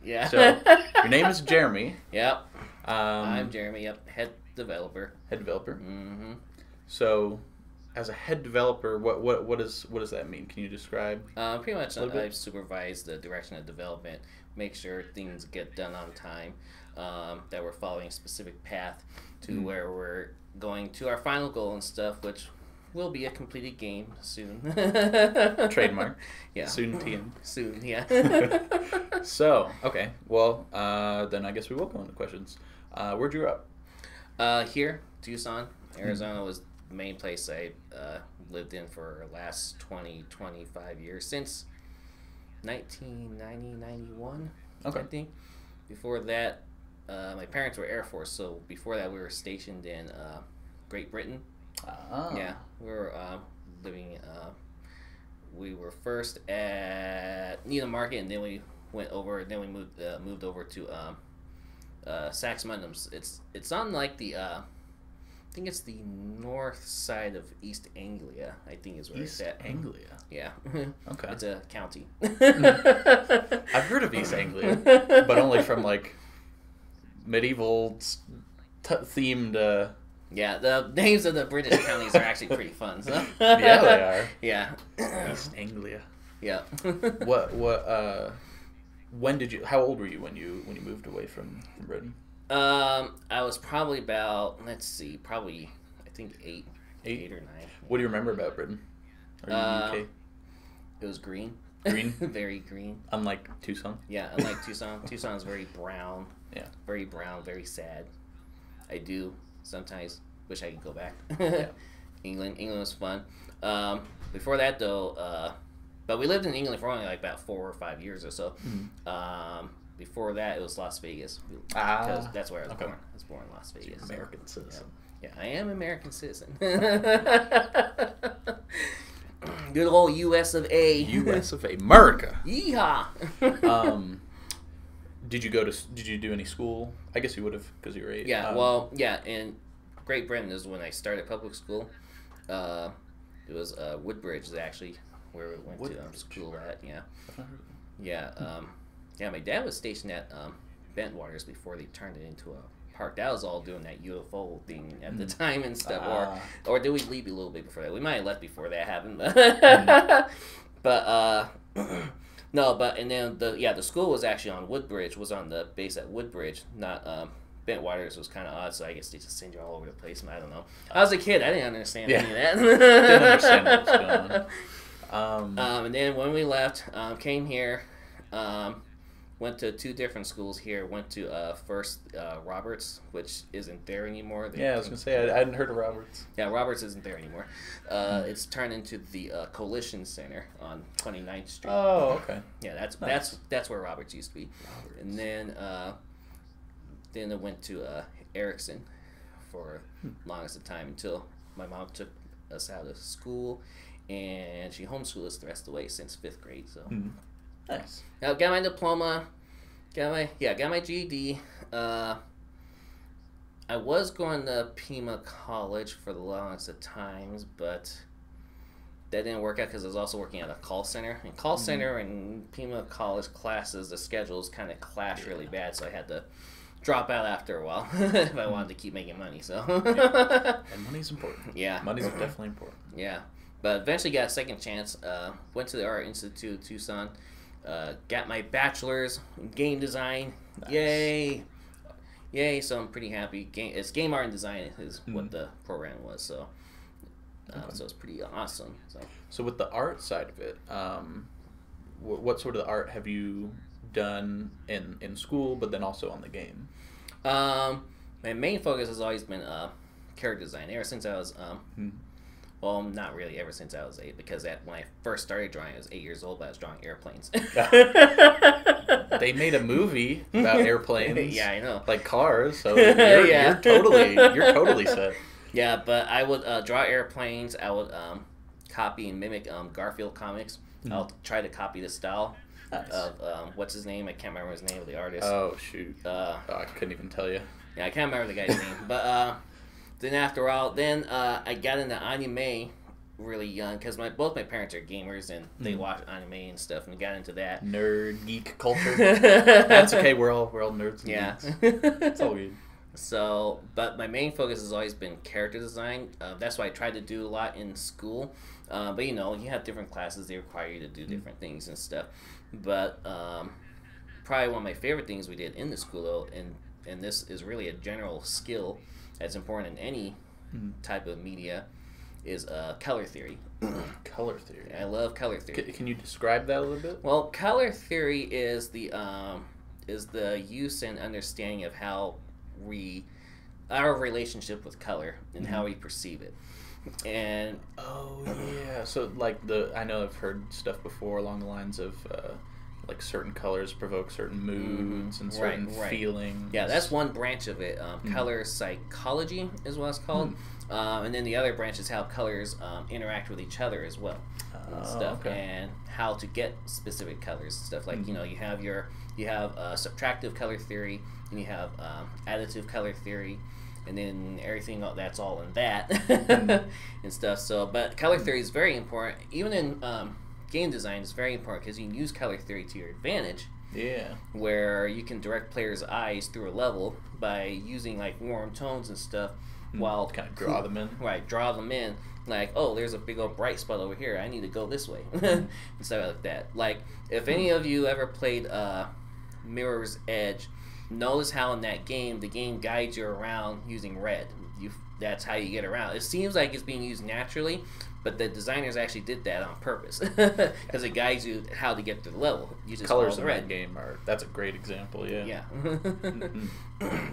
Yeah. So your name is Jeremy. Yep. I'm Um, Jeremy. Yep. Head developer. head developer. Mm-hmm. So, as a head developer, what does that mean? Can you describe Pretty much, a little I bit? supervise the direction of development, make sure things get done on time, that we're following a specific path to Mm. where we're going to our final goal and stuff, which will be a completed game soon. Trademark. Yeah. Soon TM. Soon, yeah. So, okay. Well, then I guess we will go into questions. Where'd you grow up? Here, Tucson, Arizona was the main place I lived in for the last 25 years, since 1990, 91, Okay. I think. Before that, my parents were Air Force, so before that we were stationed in Great Britain. Ah. Yeah, we were living, we were first at Needham Market, and then we moved over to Saxmundham. It's on like the I think it's the north side of East Anglia. I think is where East it's at. Anglia. Yeah, Okay. it's a county. I've heard of East Anglia, but only from like medieval themed. Yeah, the names of the British counties are actually pretty fun. So. Yeah, they are. Yeah. East Anglia. Yeah. What? When did you? How old were you when you moved away from Britain? I was probably about, let's see, probably I think eight, 8 or 9. What do you remember about Britain? Are you UK? It was green. Green? Very green. Unlike Tucson. Yeah, unlike Tucson. Tucson's very brown. Yeah. Very brown, very sad. I do sometimes wish I could go back. Yeah. England was fun. Before that though, but we lived in England for only like about 4 or 5 years or so. Mm-hmm. Before that, it was Las Vegas, Ah. because that's where I was Okay. born. I was born in Las Vegas. so, American citizen. yeah, I am an American citizen. Good old U.S. of A. U.S. of America. Yeehaw. Did you do any school? I guess you would have because you were 8. Yeah, well, yeah, in Great Britain is when I started public school. It was Woodbridge is actually where we went to school at. Yeah, yeah, yeah. My dad was stationed at Bentwaters before they turned it into a park. That was all doing that UFO thing at the time and stuff. Or did we leave a little bit before that? We might have left before that happened, but no, but and then the school was actually on Woodbridge, was on the base at Woodbridge, not Bentwaters. Was kind of odd, so I guess they just send you all over the place. I don't know. I was a kid, I didn't understand any of that. Didn't understand what was going on. And then when we left, came here, went to 2 different schools here. Went to first Roberts, which isn't there anymore. Yeah, I was gonna say I hadn't heard of Roberts. Yeah, Roberts isn't there anymore. It's turned into the Coalition Center on 29th Street. Oh, okay. Yeah, Nice. that's where Roberts used to be. And then I went to Erickson for longest of time until my mom took us out of school, and she homeschooled us the rest of the way since 5th grade. So Nice. now got my diploma, got my GED. I was going to Pima College for the longest of times, but that didn't work out because I was also working at a call center. And call center and Pima College classes, the schedules kind of clash really bad, so I had to drop out after a while if I wanted to keep making money. So And money's important. yeah, Money's definitely important. yeah. But eventually got a second chance. Went to the Art Institute of Tucson. Got my bachelor's in game design. Nice. Yay! So I'm pretty happy. It's game art and design is what the program was. So, so it's pretty awesome. So with the art side of it, what sort of art have you done in school, but then also on the game? My main focus has always been character design. Ever since I was well, not really ever since I was 8, because when I first started drawing, I was 8 years old, but I was drawing airplanes. They made a movie about airplanes. Yeah, I know. Like cars, so you're totally set. Yeah, but I would draw airplanes. I would copy and mimic Garfield comics. I'll try to copy the style of what's his name? I can't remember his name of the artist. Oh shoot! I couldn't even tell you. Yeah, I can't remember the guy's name. But then after all, I got into anime really young because both my parents are gamers and they watch anime and stuff and got into that nerd geek culture. That's okay. We're all nerds. And geeks. It's all good. So, but my main focus has always been character design. That's why I tried to do a lot in school. But you know, you have different classes; they require you to do different things and stuff. But probably one of my favorite things we did in the school, though, and this is really a general skill that's important in any type of media, is color theory. Color theory. I love color theory. Can you describe that a little bit? Well, color theory is the use and understanding of how our relationship with color and how we perceive it. And so like I know I've heard stuff before along the lines of like certain colors provoke certain moods and certain feelings. Yeah, that's one branch of it. Color psychology is what it's called. And then the other branch is how colors interact with each other as well, and stuff, and how to get specific colors and stuff. Like you know, you have subtractive color theory, and you have additive color theory, and then everything that's all in that and stuff. So, but color theory is very important, even in game design. It's very important because you can use color theory to your advantage. Yeah. Where you can direct players' eyes through a level by using like warm tones and stuff, while kind of draw them in. Right, draw them in. Like, oh, there's a big old bright spot over here. I need to go this way, and stuff like that. Like, if any of you ever played Mirror's Edge, notice how in that game the game guides you around using red. That's how you get around. It seems like it's being used naturally, but the designers actually did that on purpose because it guides you how to get to the level. You just colors in that game that's a great example. Yeah. Yeah.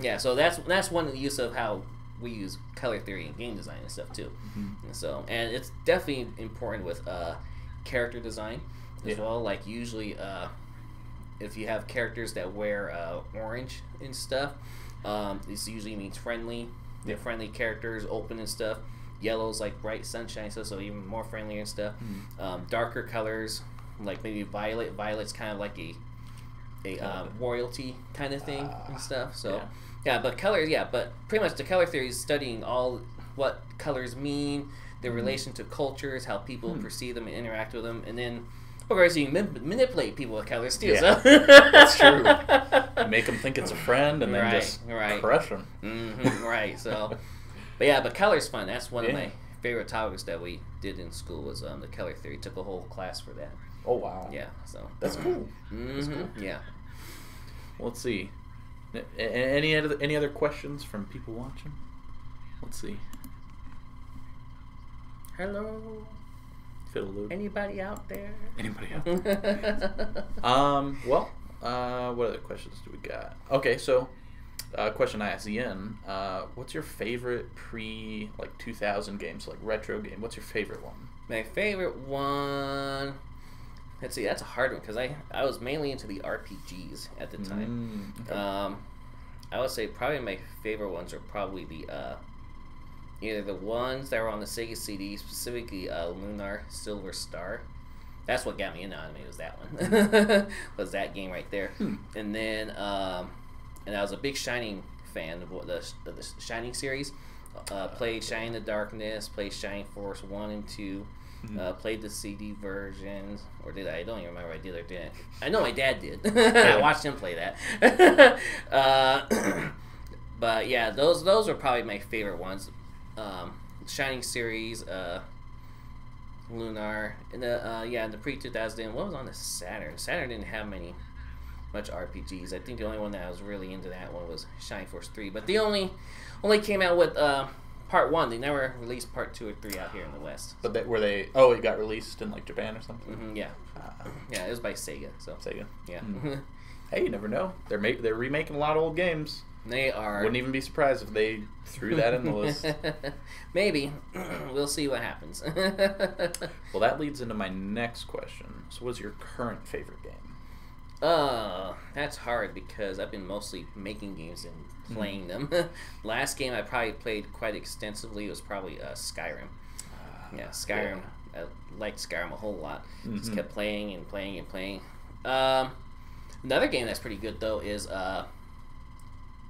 Yeah. So that's one of the use of how we use color theory in game design and stuff too. And so, and it's definitely important with character design as well. Like usually, if you have characters that wear orange and stuff, this usually means friendly. They're friendly characters, open and stuff. Yellow's like bright sunshine stuff, so even more friendly and stuff. Darker colors, like maybe violet. Violet's kind of like a royalty kind of thing and stuff. So but colors, but pretty much the color theory is studying all what colors mean, their relation to cultures, how people perceive them and interact with them, and then of course you can manipulate people with colors too. Yeah. So. That's true. You make them think it's a friend, and then just crush them. Right. So, but color's fun. That's one of my favorite topics that we did in school was the color theory. Took a whole class for that. Oh wow. Yeah. So that's cool. That's cool. Yeah. Well, let's see. Any other questions from people watching? Let's see. Hello. Fiddle-loo. Anybody out there? Anybody out there? Well, what other questions do we got? Okay, so question I asked Ian, what's your favorite 2000 games, like retro game? What's your favorite one? My favorite one, let's see, that's a hard one because I was mainly into the RPGs at the time. Okay. I would say probably my favorite ones are probably the either the ones that were on the Sega CD, specifically Lunar Silver Star. That's what got me into anime, was that one. Was that game right there. And then, and I was a big Shining fan of the Shining series. Played Shining the Darkness, played Shining Force 1 and 2, played the CD versions, or did I? I don't even remember if I did or didn't. I know my dad did. I watched him play that. But yeah, those are probably my favorite ones. Shining series, Lunar, and the pre-2000. What was on the Saturn? Saturn didn't have much RPGs. I think the only one that I was really into that one was Shining Force 3. But they only came out with part 1. They never released part 2 or 3 out here in the West. But it got released in like Japan or something. Yeah, it was by Sega. So Sega. Yeah. Hey, you never know. They're remaking a lot of old games. They are. Wouldn't even be surprised if they threw that in the list. Maybe. We'll see what happens. Well, that leads into my next question. So what's your current favorite game? That's hard because I've been mostly making games and playing them. Last game I probably played quite extensively was probably Skyrim. Skyrim. Yeah. I liked Skyrim a whole lot. Just kept playing and playing and playing. Another game that's pretty good though is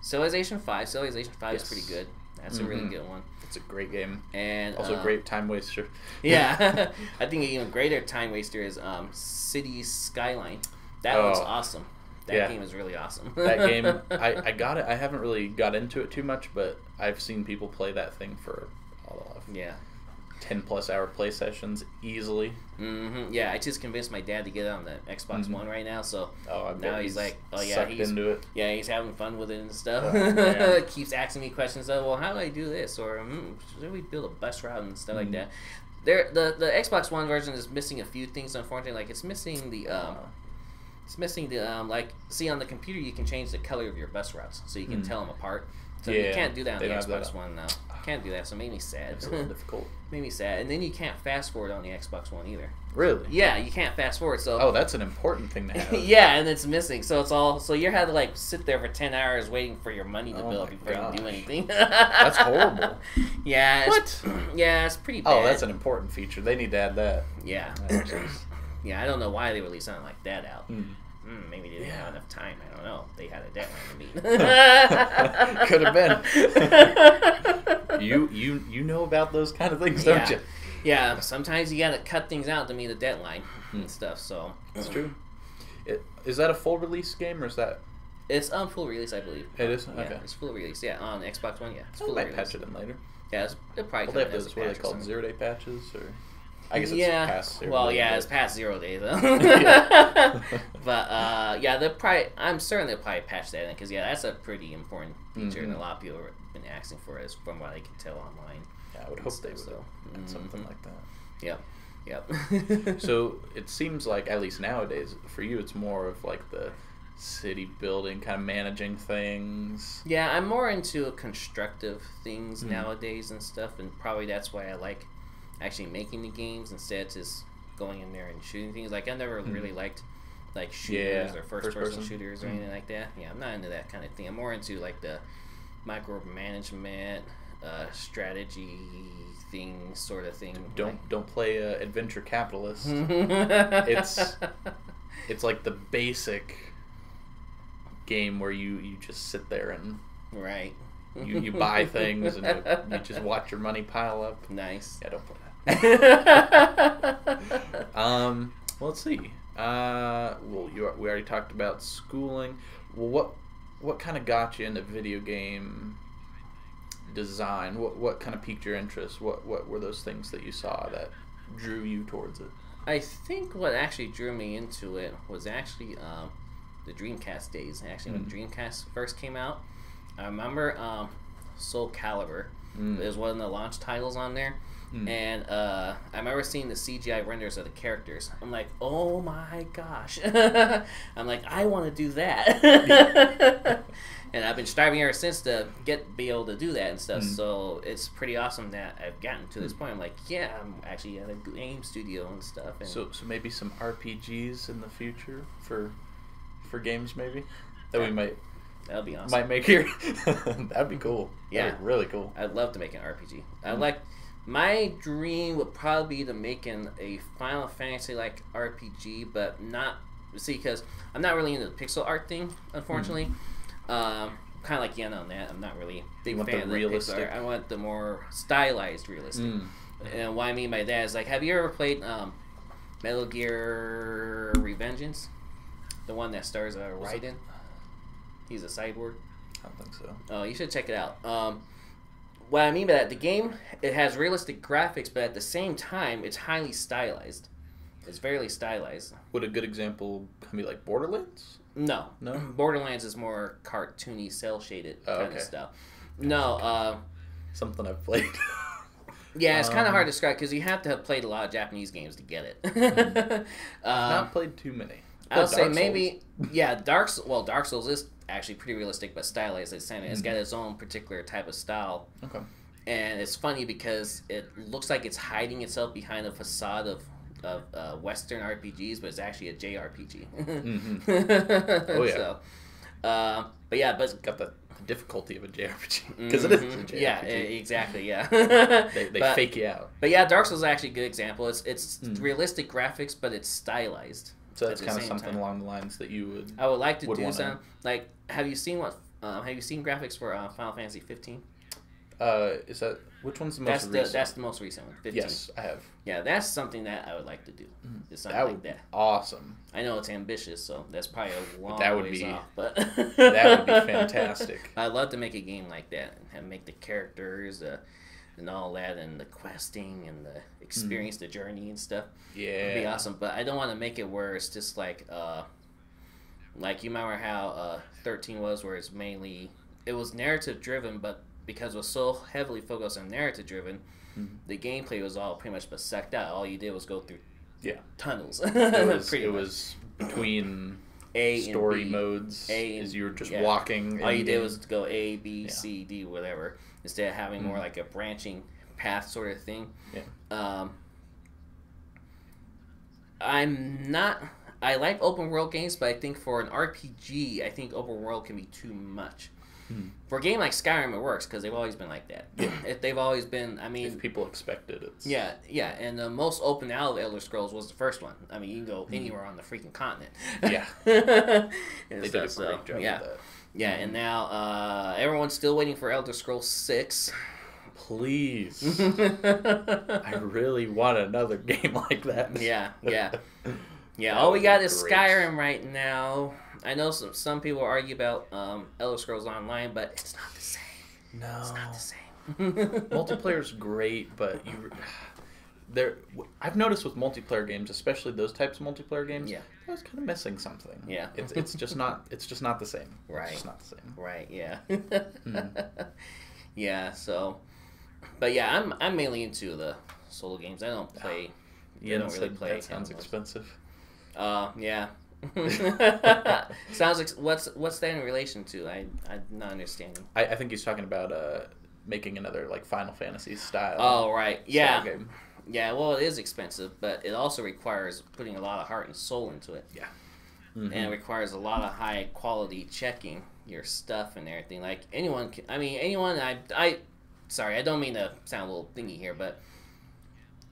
Civilization 5. Civilization 5 is pretty good. That's a really good one. It's a great game. And also a great time waster. Yeah. I think an even greater time waster is Cities Skyline. That looks awesome. That game is really awesome. That game, I got it. I haven't really got into it too much, but I've seen people play that thing for 10+ hour play sessions easily. Yeah, I just convinced my dad to get it on the Xbox One right now, so now he's like, he's into it. Yeah, he's having fun with it and stuff. Keeps asking me questions of, well, how do I do this? Or should we build a bus route and stuff like that? The Xbox One version is missing a few things, unfortunately. Like, it's missing the like, see, on the computer you can change the color of your bus routes, so you can tell them apart. So you can't do that on the Xbox One now. Can't do that, so it made me sad. It's a little difficult. Made me sad. And then you can't fast forward on the Xbox One either. Really? Yeah, you can't fast forward. So that's an important thing to have. Yeah, and it's missing. So it's all. So you had to like sit there for 10 hours waiting for your money to build before you do anything. That's horrible. Yeah. What? Yeah, it's pretty bad. Oh, that's an important feature. They need to add that. Yeah. Yeah, I don't know why they released something like that out. Maybe they didn't have enough time. I don't know. They had a deadline to meet. Could have been. You know about those kind of things, don't you? Yeah. Sometimes you gotta cut things out to meet a deadline and stuff. So it's true. Is that a full release game or is that? It's on full release, I believe. It is. Yeah, Okay. It's full release. Yeah, on Xbox One. Yeah, it's full full release. Might patch it in later. Yeah, it probably. Well, they have those. What are they called? 0-day patches or? I guess it's past 0 well, days, it's past 0 days though. But they'll probably. I'm certain they'll probably patch that in because that's a pretty important feature, and a lot of people have been asking for it, from what I can tell online. Yeah, I would hope they would add something like that. Yep. So it seems like, at least nowadays, for you, it's more of like the city building, kind of managing things. Yeah, I'm more into constructive things nowadays and stuff, and probably that's why I like actually making the games instead of just going in there and shooting things. Like, I never really liked like shooters or first person shooters or anything like that. Yeah, I'm not into that kind of thing. I'm more into like the micromanagement, strategy thing, sort of thing. Don't play Adventure Capitalist. It's like the basic game where you just sit there and you buy things and you just watch your money pile up. Nice. Yeah, don't play that. Well, let's see. We already talked about schooling. Well, what kind of got you into video game design? What kind of piqued your interest? What were those things that you saw that drew you towards it? I think what actually drew me into it was actually the Dreamcast days. Actually, when Dreamcast first came out, I remember Soul Calibur. It was one of the launch titles on there. And I remember seeing the CGI renders of the characters. I'm like, oh my gosh. I'm like, I want to do that. And I've been striving ever since to be able to do that and stuff. So it's pretty awesome that I've gotten to this point. I'm like, yeah, I'm actually at a game studio and stuff. And so maybe some RPGs in the future for games, maybe that we might. That'd be awesome. Might make here. That'd be cool. Yeah, that'd be really cool. I'd love to make an RPG. My dream would probably be to make a Final Fantasy like RPG, but not because I'm not really into the pixel art thing, unfortunately. Kind of like Yen on that. I'm not really a big fan of the realistic. Pixel art. I want the more stylized realistic. And what I mean by that is, like, have you ever played Metal Gear Revengeance? The one that stars Raiden. He's a cyborg. I don't think so. Oh, you should check it out. What I mean by that, the game, it has realistic graphics, but at the same time, it's highly stylized. It's very stylized. Would a good example be like Borderlands? No. Borderlands is more cartoony, cel-shaded kind of stuff. No. Something I've played. Yeah, it's kind of hard to describe because you have to have played a lot of Japanese games to get it. I've not played too many. I would say maybe, Dark Souls is actually pretty realistic but stylized at the same time. It's got its own particular type of style. Okay. And it's funny because it looks like it's hiding itself behind a facade of Western RPGs, but it's actually a JRPG. Oh yeah. So, but it's got the difficulty of a JRPG because it is a JRPG. Yeah, exactly. Yeah. they fake you out. But yeah, Dark Souls is actually a good example. It's realistic graphics, but it's stylized. So that's kind of something along the lines that you would. I would like to do some. Like, have you seen graphics for Final Fantasy 15? Is that which one's the most recent? That's the most recent one. 15. Yes, I have. Yeah, that's something that I would like to do. It's something That like would that. be awesome. I know it's ambitious, so that's probably a long that would ways be off. But that would be fantastic. I'd love to make a game like that and make the characters and all that, and the questing and the experience, the journey and stuff. Yeah, it'd be awesome. But I don't want to make it where it's just like you remember how 13 was, where it's mainly it was narrative driven, but because it was so heavily focused on narrative driven, the gameplay was all pretty much but sucked out. All you did was go through tunnels. It was between A story and B. modes. As you were just walking. All you did was go A, B, C, D, whatever, instead of having more like a branching path sort of thing. Yeah. I like open world games, but I think for an RPG, I think open world can be too much. For a game like Skyrim, it works because they've always been like that. If they've always been, I mean, if people expect it, it's yeah. And the most open out of Elder Scrolls was the first one. I mean, you can go anywhere on the freaking continent. Yeah, they did a great so, job yeah. with that. Yeah, and now everyone's still waiting for Elder Scrolls 6. Please, I really want another game like that. Yeah. All we got is Skyrim right now. I know some people argue about Elder Scrolls Online, but it's not the same. No, it's not the same. Multiplayer's great, but I've noticed with multiplayer games, especially those types of multiplayer games, I was kind of missing something. Yeah, it's just not the same. Right, it's just not the same. Right. Yeah. Yeah. So, but yeah, I'm mainly into the solo games. I don't play. Yeah, I don't really play. That sounds expensive. Yeah. Sounds like what's that in relation to? I'm not understanding. I think he's talking about making another like Final Fantasy style. Oh right, yeah, game. Yeah. Well, it is expensive, but it also requires putting a lot of heart and soul into it. Yeah, and it requires a lot of high quality checking your stuff and everything. Like anyone can, sorry, I don't mean to sound a little thingy here, but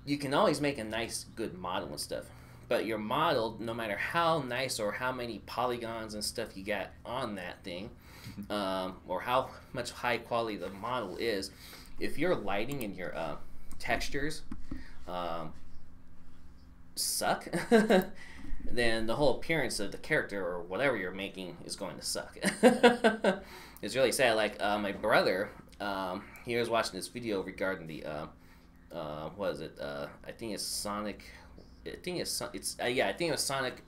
you can always make a nice, good model and stuff. But your model, no matter how nice or how many polygons and stuff you got on that thing, or how much high quality the model is, if your lighting and your textures suck, then the whole appearance of the character or whatever you're making is going to suck. It's really sad. Like my brother, he was watching this video regarding the what is it? I think it's Sonic. I think it was Sonic.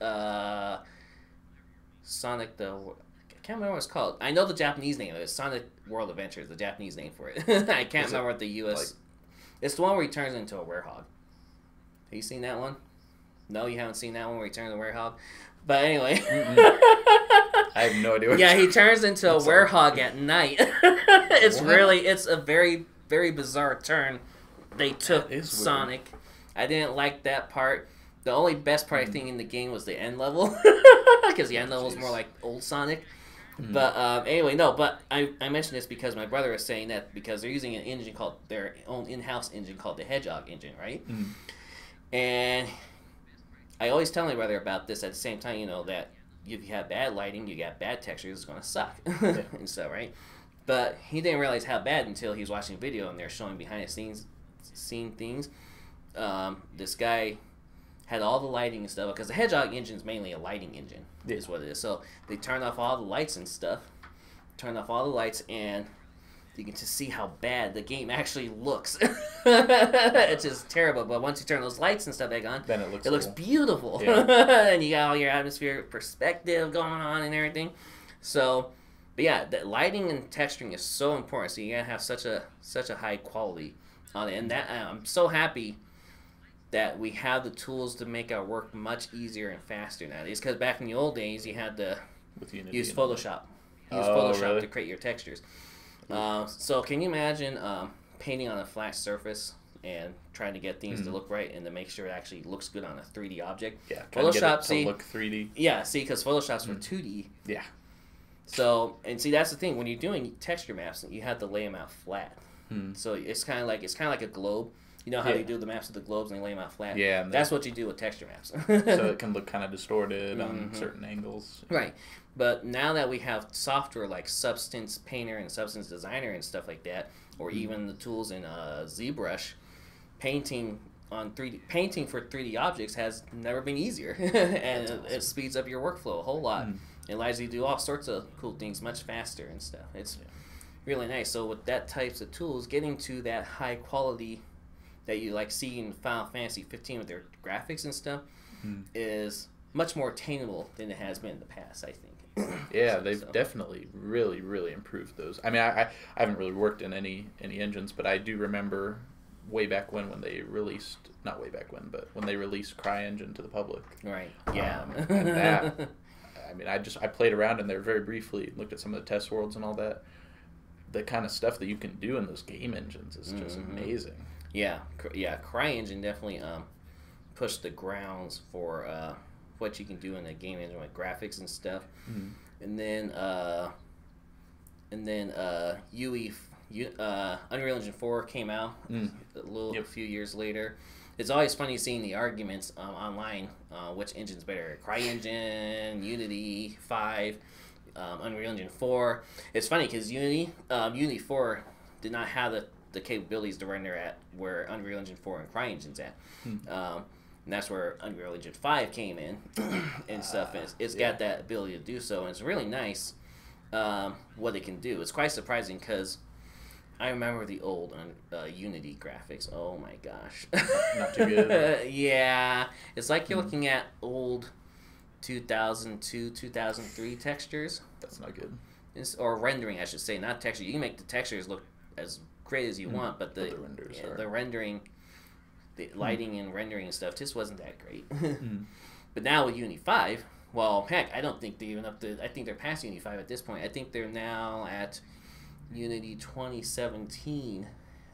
Sonic the. I can't remember what it's called. I know the Japanese name of it. Sonic World Adventure is the Japanese name for it. I can't remember what the U.S. It's the one where he turns into a werehog. Have you seen that one? No, you haven't seen that one where he turns into a werehog. But anyway, I have no idea. Yeah, he turns into a werehog at night. It's a very, very bizarre turn they took Sonic. I didn't like that part. The only best part I think in the game was the end level, because the end level was more like old Sonic. But anyway, no. But I mentioned this because my brother was saying that because they're using an engine called their own in-house engine called the Hedgehog engine, right? And I always tell my brother about this at the same time. You know that if you have bad lighting, you got bad textures, it's gonna suck and stuff, right? But he didn't realize how bad until he was watching a video and they're showing behind the scenes things. This guy had all the lighting and stuff because the Hedgehog engine is mainly a lighting engine, is what it is. So they turned off all the lights and stuff, and you can just see how bad the game actually looks. It's just terrible. But once you turn those lights and stuff back on, then it looks beautiful. And you got all your atmospheric perspective going on and everything. So, but yeah, the lighting and texturing is so important. So you gotta have such a high quality on it, and that I'm so happy that we have the tools to make our work much easier and faster nowadays. Because back in the old days, you had to use Photoshop. To create your textures. So can you imagine painting on a flat surface and trying to get things to look right and to make sure it actually looks good on a 3D object? Yeah, Photoshop, to look 3D. Yeah, because Photoshop's for 2D. Yeah. So, and see, that's the thing. When you're doing texture maps, you have to lay them out flat. So it's kind of like a globe. You know how they do the maps of the globes and they lay them out flat? Yeah. That's what you do with texture maps. So it can look kind of distorted on certain angles. Right. But now that we have software like Substance Painter and Substance Designer and stuff like that, or even the tools in ZBrush, painting for 3D objects has never been easier, and awesome. It speeds up your workflow a whole lot. It allows you to do all sorts of cool things much faster and stuff. It's really nice. So with that types of tools, getting to that high quality that you like see in Final Fantasy 15 with their graphics and stuff is much more attainable than it has been in the past, I think. Yeah, they've definitely really, really improved those. I mean, I haven't really worked in any engines, but I do remember way back when they released, not way back when, but when they released CryEngine to the public. Right. Yeah. And that, I mean, I played around in there very briefly, looked at some of the test worlds and all that. The kind of stuff that you can do in those game engines is just amazing. Yeah, CryEngine definitely pushed the grounds for what you can do in a game engine with graphics and stuff. And then Unreal Engine 4 came out a few years later. It's always funny seeing the arguments online, which engine's better, CryEngine, Unity 5, Unreal Engine 4. It's funny because Unity 4 did not have the capabilities to render at where Unreal Engine 4 and CryEngine's at. And that's where Unreal Engine 5 came in and stuff. And it's got that ability to do so, and it's really nice what it can do. It's quite surprising because I remember the old Unity graphics. Oh my gosh. Not too good. Yeah. It's like you're looking at old 2002, 2003 textures. That's not good. Or rendering, I should say, not texture. You can make the textures look as great as you want, but the rendering, the lighting and rendering and stuff just wasn't that great. But now with Unity 5, well, heck, I don't think they're even up to, I think they're past Unity 5 at this point. I think they're now at Unity 2017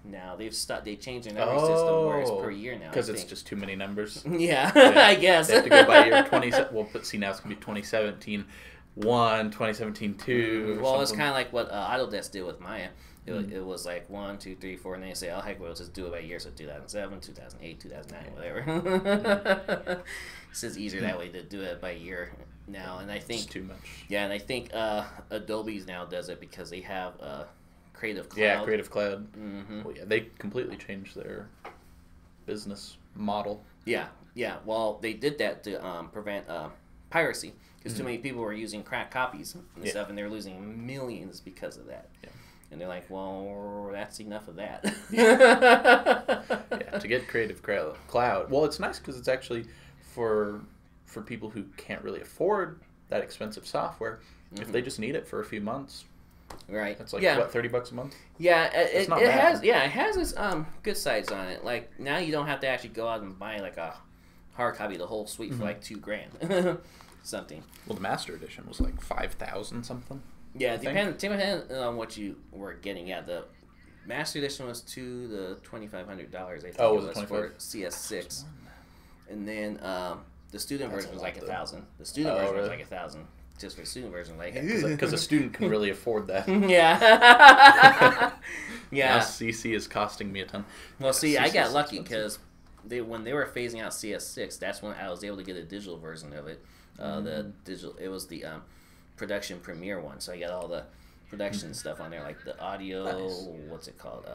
now. They changed their numbering system where it's per year now. Because it's just too many numbers. Yeah, I guess. They have to go by year 20. Well, but see, now it's going to be 2017 1, 2017 2. Well, it's kind of like what Autodesk did with Maya. It was like 1, 2, 3, 4, and then you say, oh, heck, we'll just do it by year. So 2007, 2008, 2009, whatever. It's just easier that way to do it by year now. And I think it's too much. Yeah, and I think Adobe's now does it because they have Creative Cloud. Yeah, Creative Cloud. Well, yeah, they completely changed their business model. Yeah. Well, they did that to prevent piracy because too many people were using cracked copies and stuff, and they're losing millions because of that. Yeah. And they're like, well, that's enough of that. To get Creative Cloud. Well, it's nice because it's actually for people who can't really afford that expensive software. If they just need it for a few months, right? It's like what, $30 a month? Yeah, it has. Yeah, it has its good sides on it. Like now, you don't have to actually go out and buy like a hard copy of the whole suite for like $2,000, something. Well, the Master Edition was like 5,000 something. Yeah, depending on what you were getting at. The Master Edition was the $2,500. I think it was for CS6, and then the student version was like 1,000. The student version was like 1,000 just for the student version, like because a student can really afford that. Yeah. Now CC is costing me a ton. Well, see, I got lucky because when they were phasing out CS6, that's when I was able to get a digital version of it. It was the production Premiere one, so I got all the production stuff on there, like the audio. Nice. What's it called?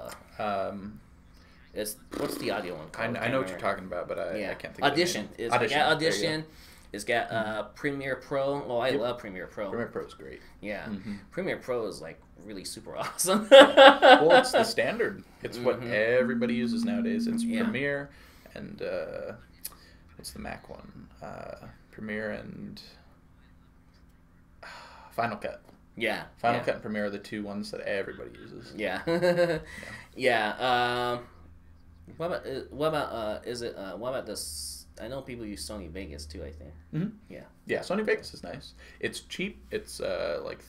What's the audio one called? I know what you're talking about, but I can't think Audition. of it. Audition. It's got Premiere Pro. Oh, I love Premiere Pro. Premiere Pro is great. Yeah. Premiere Pro is like really super awesome. Well, it's the standard. It's what everybody uses nowadays. It's Premiere and what's the Mac one? Premiere and Final Cut. Yeah. Final Cut and Premiere are the two ones that everybody uses. Yeah. What about this? I know people use Sony Vegas too, I think. Yeah, Sony Vegas is nice. It's cheap. It's like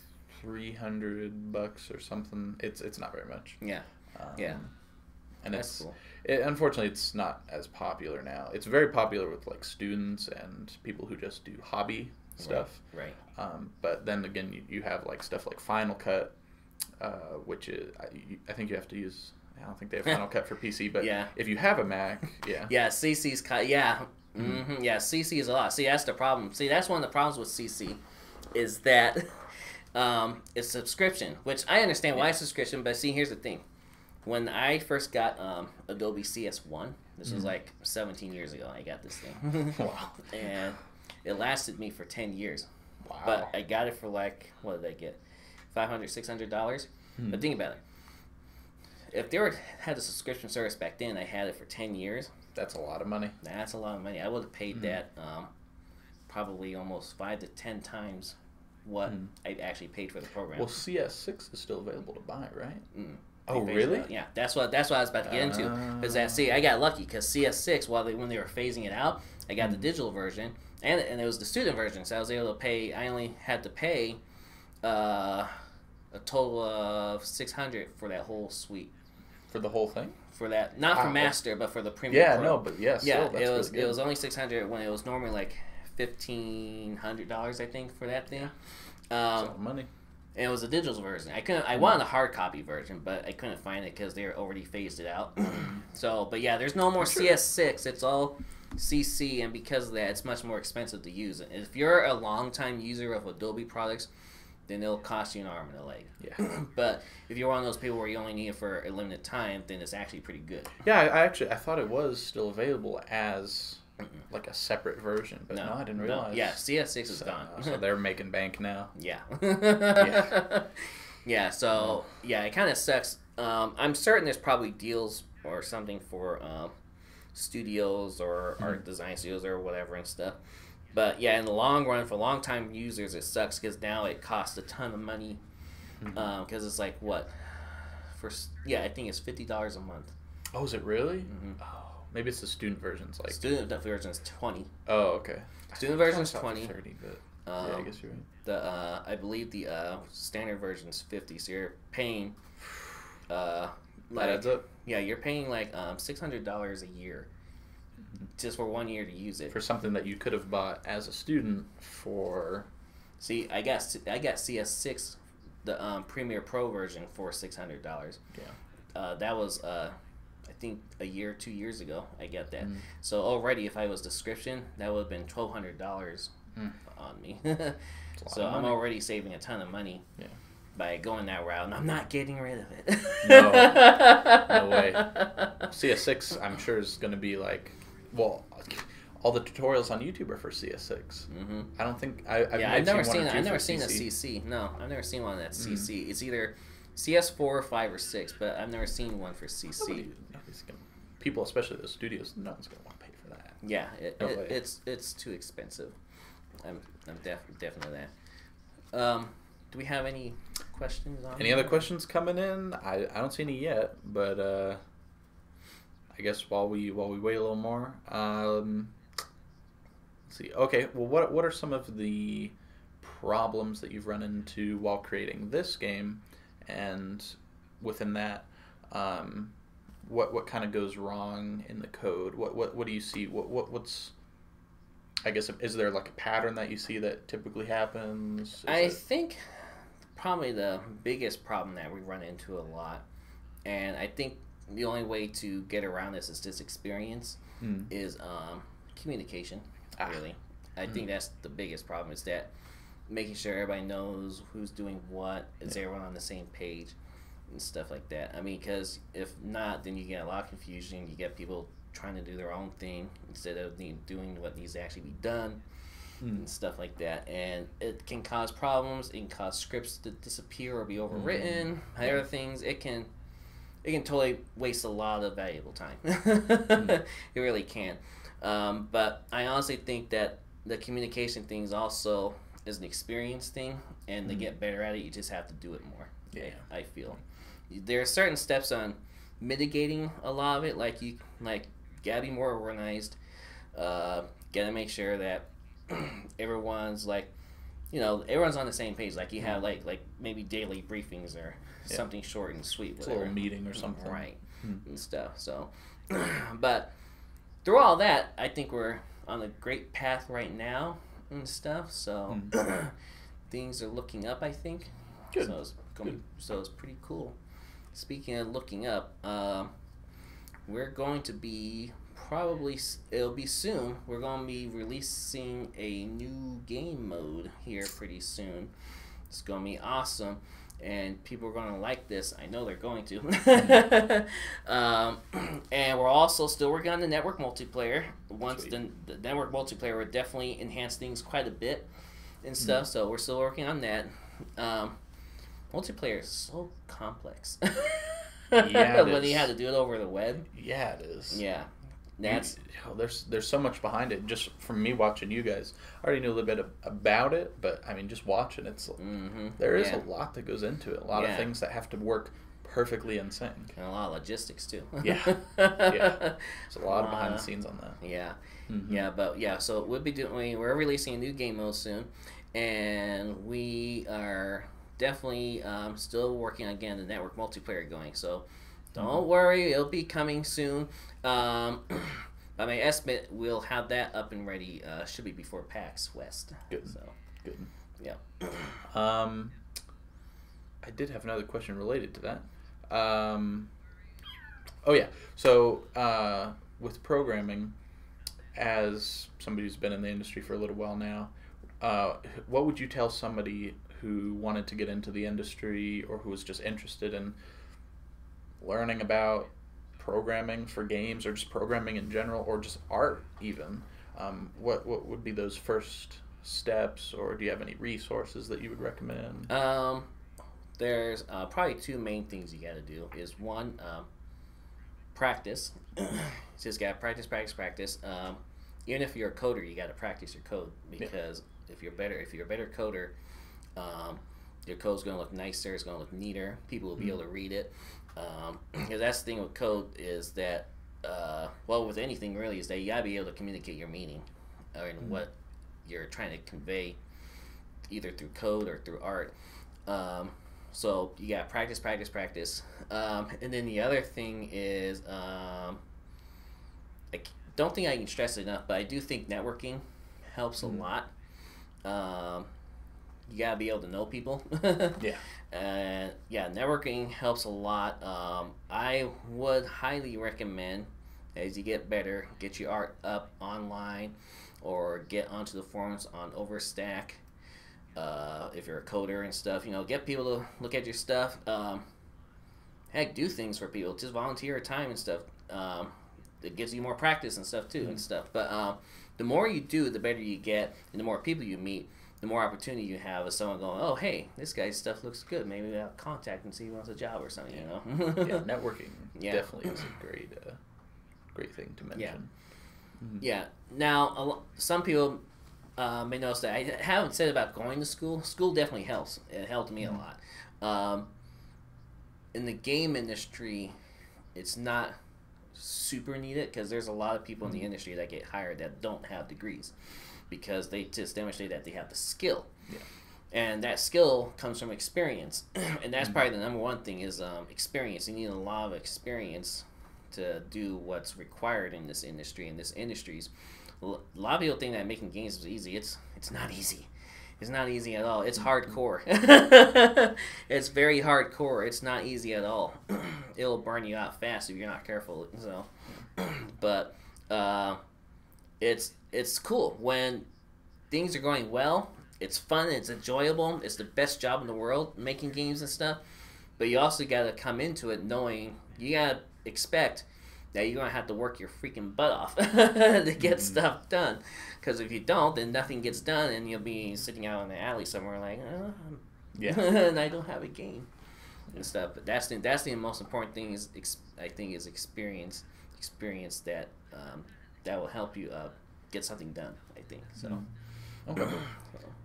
$300 or something. It's not very much. And that's cool. Unfortunately, it's not as popular now. It's very popular with like students and people who just do hobby stuff. Right. But then again, you have like stuff like Final Cut, which is I think you have to use. I don't think they have Final Cut for PC, but if you have a Mac, CC's CC is a lot. See, that's the problem. See, that's one of the problems with CC, is that it's subscription, which I understand why it's subscription, but see, here's the thing. when I first got Adobe CS1, this was Mhm. like 17 years ago. I got this thing, Wow. and it lasted me for 10 years. Wow. But I got it for like, what did I get? $500, $600. But think about it. If they had a subscription service back then, I had it for 10 years. That's a lot of money. That's a lot of money. I would have paid that probably almost 5 to 10 times what I actually paid for the program. Well, CS6 is still available to buy, right? They Oh, phased it really? out. Yeah, that's what I was about to get into. Because I got lucky because CS6, when they were phasing it out, I got the digital version, and it was the student version, so I was able to pay. I only had to pay a total of $600 for that whole suite. For the whole thing? For that, not for Master, but for the Premium. Yeah, Pro. no, but yeah, still, that's it was really good. it was only $600 when it was normally like $1,500, I think, for that thing. That's a lot of money. And it was a digital version. I wanted a hard copy version, but I couldn't find it because they already phased it out. So, but yeah, there's no more CS6. It's all CC, and because of that, it's much more expensive to use. If you're a long-time user of Adobe products, then it'll cost you an arm and a leg. Yeah. But if you're one of those people where you only need it for a limited time, then it's actually pretty good. Yeah, I thought it was still available as like a separate version, but no, I didn't realize. Yeah, CS6 is gone. So they're making bank now. Yeah. Yeah. Yeah, so, yeah, it kind of sucks. I'm certain there's probably deals or something for studios or art design studios or whatever and stuff. But, yeah, in the long run, for long-time users, it sucks because now it costs a ton of money. Because it's like, what? I think it's $50 a month. Oh, is it really? Oh, maybe it's the student version's like... Student version's $20. Oh, okay. Student version's $20. 30, but yeah, I guess you're right. I believe the standard version's $50, so you're paying that adds up. Yeah, you're paying like $600 a year just for 1 year to use it. For something that you could have bought as a student for... See, I got CS6, the Premiere Pro version, for $600. Yeah. That was I think a year, 2 years ago. I got that. So already, if I was subscription, that would have been $1,200 on me. So I'm already saving a ton of money. Yeah. By going that route, and I'm not getting rid of it. No way. CS6, I'm sure, is going to be like, well, all the tutorials on YouTube are for CS6. I don't think I've never seen a CC. No, I've never seen one that's CC. It's either CS4, 5, or 6, but I've never seen one for CC. Nobody's gonna, people, especially the studios, no one's going to want to pay for that. Yeah, it's too expensive. I'm definitely that. Do we have any questions on any other questions coming in? I don't see any yet, but I guess while we wait a little more, let's see. Okay, well, what are some of the problems that you've run into while creating this game, and within that, what kind of goes wrong in the code? What do you see? What's I guess, is there like a pattern that you see that typically happens? I think probably the biggest problem that we run into a lot, and I think the only way to get around this is this experience, is communication, really. I think that's the biggest problem, is that making sure everybody knows who's doing what, is everyone on the same page, and stuff like that. I mean, because if not, then you get a lot of confusion. You get people trying to do their own thing instead of doing what needs to actually be done, and stuff like that. And it can cause problems. It can cause scripts to disappear or be overwritten. Other things, it can totally waste a lot of valuable time. It really can. But I honestly think that the communication thing is also is an experience thing, and to get better at it, you just have to do it more. Yeah, I feel there are certain steps on mitigating a lot of it, like gotta be more organized. Gotta make sure that everyone's everyone's on the same page. Like you have like maybe daily briefings or something short and sweet, whatever. It's a little meeting or something, right? And stuff. So, but through all that, I think we're on a great path right now and stuff. So things are looking up, I think. Good. So it's pretty cool. Speaking of looking up, we're going to be it'll be soon. We're going to be releasing a new game mode here pretty soon. It's going to be awesome. and people are going to like this. I know they're going to. And we're also still working on the network multiplayer. Once the network multiplayer will definitely enhance things quite a bit and stuff. So we're still working on that. Multiplayer is so complex. Yeah, when you have to do it over the web. Yeah, it is. Yeah. There's so much behind it. Just from me watching you guys, I already knew a little bit about it, but I mean, just watching it's there is a lot that goes into it. A lot of things that have to work perfectly in sync, and a lot of logistics too. Yeah. There's a lot of behind the scenes on that. Yeah, but so we're releasing a new game mode soon, and we are definitely still working on getting the network multiplayer going. So don't worry, it'll be coming soon. By my estimate, we'll have that up and ready. Should be before PAX West. Good. So good. Yeah. I did have another question related to that. Oh yeah. So with programming, as somebody who's been in the industry for a little while now, what would you tell somebody who wanted to get into the industry or who was just interested in learning about programming for games or just programming in general or just art even? What would be those first steps, or do you have any resources that you would recommend? There's probably two main things you got to do. Is one, practice. Just got to practice. Even if you're a coder, you got to practice your code, because if you're a better coder, your code's going to look nicer. It's going to look neater. People will be able to read it. Because that's the thing with code is that, with anything really, is that you got to be able to communicate your meaning and what you're trying to convey, either through code or through art. So you got to practice. And then the other thing is, I don't think I can stress it enough, but I do think networking helps a lot. You gotta be able to know people. And networking helps a lot. I would highly recommend, as you get better, get your art up online or get onto the forums on Overstack. If you're a coder and stuff, get people to look at your stuff. Heck, do things for people. Just volunteer time and stuff. It gives you more practice and stuff too and stuff. But the more you do, the better you get, and the more people you meet, the more opportunity you have of someone going, oh, hey, this guy's stuff looks good. Maybe we'll contact and see if he wants a job or something, Networking definitely is a great thing to mention. Yeah. Now, some people may notice that I haven't said about going to school. School definitely helps. It helped me a lot. In the game industry, it's not super needed because there's a lot of people in the industry that get hired that don't have degrees, because they just demonstrate that they have the skill. And that skill comes from experience. And that's probably the number one thing is experience. You need a lot of experience to do what's required in this industry. In this industries, a lot of people think that making games is easy. It's not easy. It's not easy at all. It's hardcore. It's very hardcore. It's not easy at all. It'll burn you out fast if you're not careful. So, but it's cool when things are going well. It's fun. It's enjoyable. It's the best job in the world, making games and stuff. But you also got to come into it knowing you got to expect that you're going to have to work your freaking butt off to get stuff done. Because if you don't, then nothing gets done, and you'll be sitting out in the alley somewhere like, and I don't have a game and stuff. But that's the most important thing is experience that that will help you get something done, I think. So. Okay.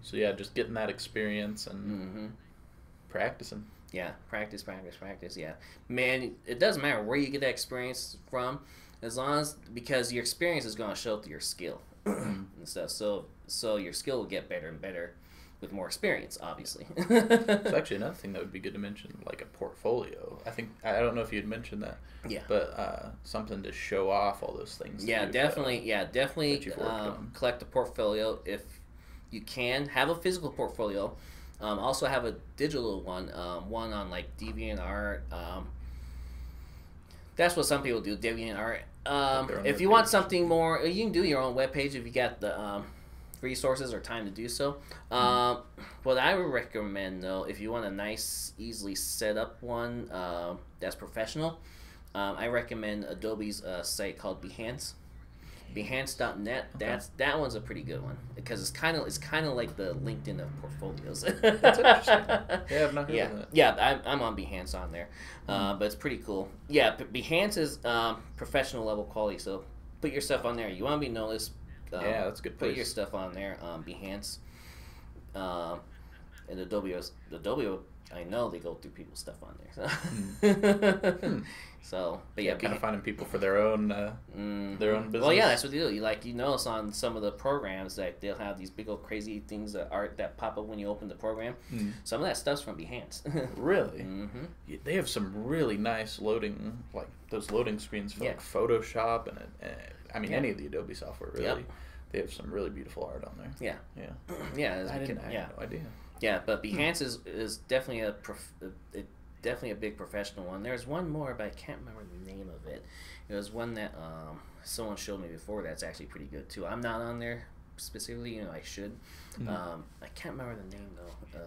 So yeah, just getting that experience and practicing. Yeah, practice. Yeah, man, it doesn't matter where you get that experience from, as long as, because your experience is going to show through your skill and stuff. So your skill will get better and better with more experience, obviously. It's actually another thing that would be good to mention, like a portfolio. I don't know if you had mentioned that. Yeah. But something to show off all those things. Yeah, definitely. Collect a portfolio if you can. Have a physical portfolio. Also have a digital one. One on like DeviantArt. That's what some people do. DeviantArt. If you want something more, you can do your own webpage if you got the resources or time to do so. What I would recommend though, if you want a nice, easily set up one that's professional, I recommend Adobe's site called Behance. Behance.net. Okay. That one's a pretty good one because it's kind of like the LinkedIn of portfolios. That's interesting. Yeah, I've not heard of that. Yeah, I'm on Behance on there, but it's pretty cool. Yeah, Behance is professional level quality, so put your stuff on there. You want to be noticed. Yeah, that's a good place. Put your stuff on there. Behance, and Adobe. I know they go through people's stuff on there. So, so but yeah, kind of finding people for their own business. Well, yeah, that's what they do. You notice on some of the programs that they'll have these big old crazy things that pop up when you open the program. Some of that stuff's from Behance. Really? They have some really nice loading, like those loading screens for like Photoshop and I mean any of the Adobe software. Really, they have some really beautiful art on there. Yeah. I had no idea. Yeah, but Behance is definitely definitely a big professional one. There's one more, but I can't remember the name of it. It was one that someone showed me before that's actually pretty good too. I'm not on there specifically, I should. I can't remember the name though.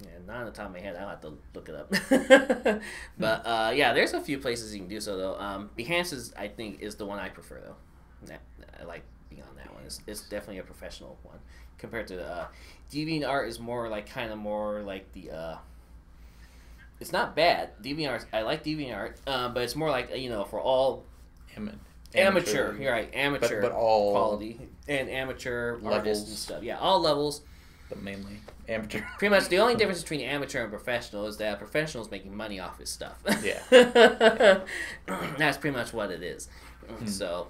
Yeah, not on the top of my head. I'll have to look it up. But yeah, there's a few places you can do so though. Behance I think is the one I prefer though. I like being on that one. It's definitely a professional one compared to DeviantArt is more like more like the. It's not bad. DeviantArt, I like DeviantArt, but it's more like for all amateur. You're right, amateur, but all quality and amateur levels artists and stuff. Yeah, all levels. But mainly amateur. Pretty much the only difference between amateur and professional is that professional is making money off his stuff. Yeah. That's pretty much what it is. So,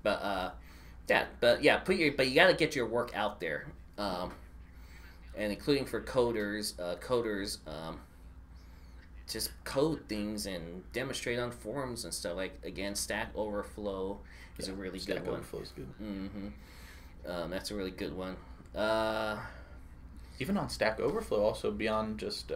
but yeah, but you got to get your work out there, and including for coders, just code things and demonstrate on forums and stuff. Like again, Stack Overflow is a really good one. Stack Overflow is good. That's a really good one. Even on Stack Overflow, also beyond just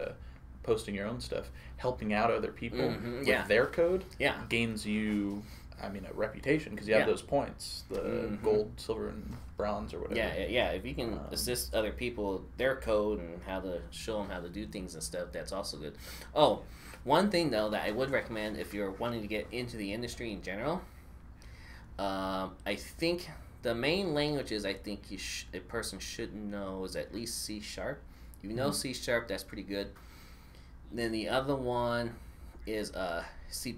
posting your own stuff, helping out other people with their code gains you, a reputation because you have those points, the gold, silver, and bronze or whatever. Yeah. If you can assist other people with their code and how to show them how to do things and stuff, that's also good. Oh, one thing though that I would recommend if you're wanting to get into the industry in general, I think the main languages I think a person should know is at least C#. If you know C#, that's pretty good. Then the other one is C++.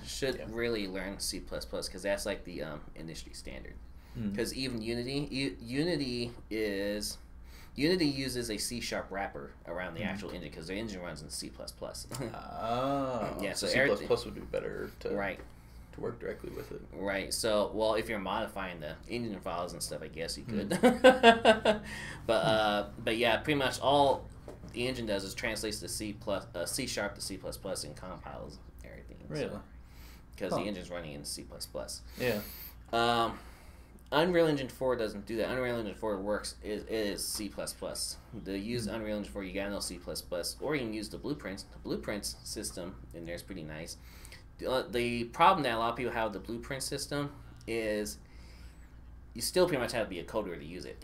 Should really learn C++ because that's like the industry standard. Because even Unity uses a C# wrapper around the actual engine because the engine runs in C++. Yeah, so C++ would be better to work directly with it. Right. So, well, if you're modifying the engine files and stuff, I guess you could. But yeah, pretty much all the engine does is translates the C# to C++ and compiles everything. Really? Because the engine's running in C++. Yeah. Unreal Engine 4 doesn't do that. Unreal Engine 4 works. It is C++. To use Unreal Engine 4, you gotta know C++, or you can use the blueprints. The blueprints system in there is pretty nice. The problem that a lot of people have with the blueprint system is you still pretty much have to be a coder to use it.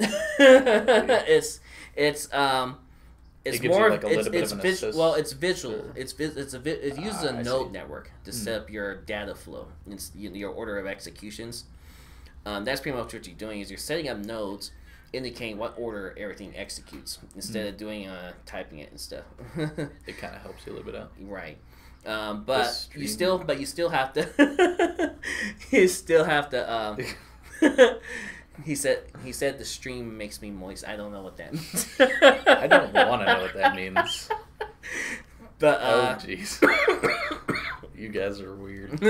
It's more like a little bit of an assist. Well, it's visual. Sure. It uses a node network to set up your data flow. It's your order of executions. That's pretty much what you're doing is you're setting up nodes indicating what order everything executes instead of doing typing it and stuff. It kind of helps you a little bit out. Right. But you still have to he said the stream makes me moist. I don't know what that means. I don't want to know what that means. But oh jeez. You guys are weird.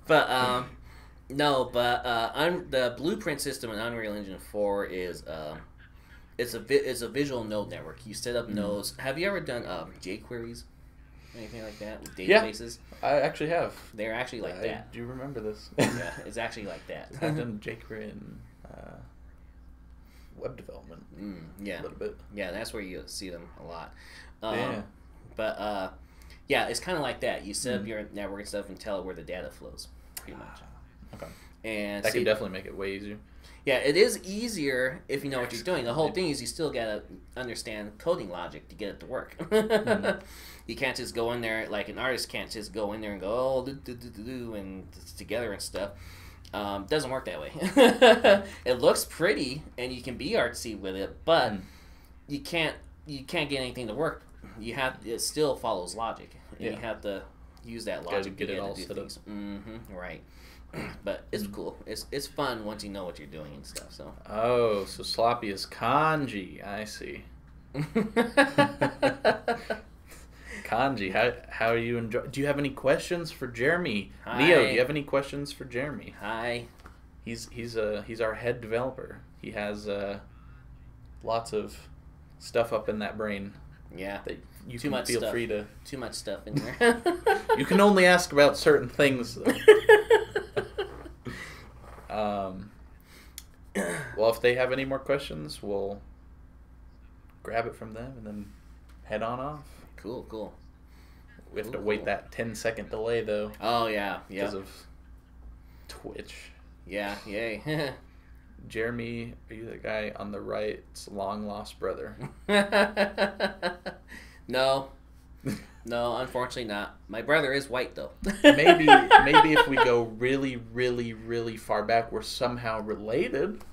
But the blueprint system in Unreal Engine 4 is it's a visual node network. You set up nodes. Have you ever done jQueries? Anything like that with databases? Yeah, I actually have. They're actually like that. Do you remember this? Yeah, it's actually like that. I've done jQuery and web development. Yeah, a little bit. Yeah, that's where you see them a lot. Yeah. But yeah, it's kind of like that. You set up your network and stuff and tell it where the data flows, pretty much. Okay. And that could definitely make it way easier. Yeah, it is easier if you know what you're doing. The whole thing is you still gotta understand coding logic to get it to work. You can't just go in there like an artist can't just go in there and go and it's together and stuff. Doesn't work that way. It looks pretty and you can be artsy with it, but you can't get anything to work. It still follows logic. And you have to use that logic to get it all do set things. Right. But it's cool. It's fun once you know what you're doing and stuff. So. Oh, so sloppy is kanji. I see. Kanji, how are you enjoy? Do you have any questions for Jeremy? Hi. Leo, do you have any questions for Jeremy? Hi. He's our head developer. He has lots of stuff up in that brain. Yeah. That you Too can much feel stuff. free to. Too much stuff in there. You can only ask about certain things. Well, if they have any more questions, we'll grab it from them and then head on off. Cool. We have to wait that 10-second delay, though. Oh, yeah. Because of Twitch. Yeah, yay. Jeremy, are you the guy on the right's long-lost brother? No, unfortunately not. My brother is white, though. maybe if we go really, really, really far back, we're somehow related.